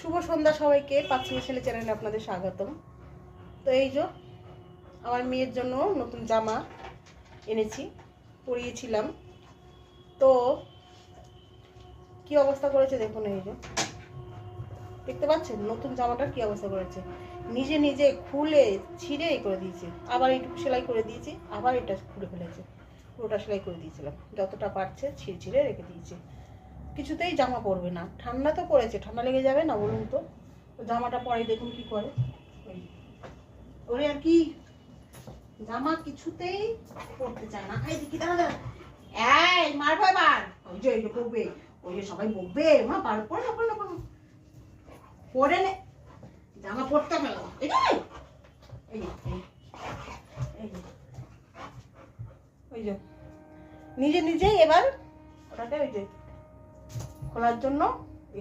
শুভ সন্ধ্যা সবাইকে, পাঁচমি ছেলে চ্যানেলে আপনাদের স্বাগতম। তো এই যে আমার মেয়ের জন্য নতুন জামা এনেছি, পরিয়েছিলাম। তো কি অবস্থা করেছে দেখুন, এই যে দেখতে পাচ্ছেন নতুন জামাটার কি অবস্থা করেছে। নিজে নিজে খুলে ছিঁড়ে করে দিয়েছে, আবার এইটুকু সেলাই করে দিয়েছি, আবার এটা খুলে ফেলেছে। পুরোটা সেলাই করে দিয়েছিলাম, যতটা পারছে ছিঁড়ে ছিঁড়ে রেখে দিয়েছে। কিছুতেই জামা পরবে না। ঠান্ডা তো পড়েছে, ঠান্ডা লেগে যাবে না বলুন তো? জামাটা পরে দেখুন কি করে। ওরে আর কি, জামা কিছুতেই পরতে চায় না। এই দেখি, দাঁড়া দাঁড়া, এই মারবো এবার। ওই যে এইটা বকবে, ওই যে সবাই বকবে, মা বার পরে না পরে না পরে নে, জামা পরতে হবে। এই যে এই ওই যে নিজে নিজেই এবার ওটাকে ওই যে খোলার জন্য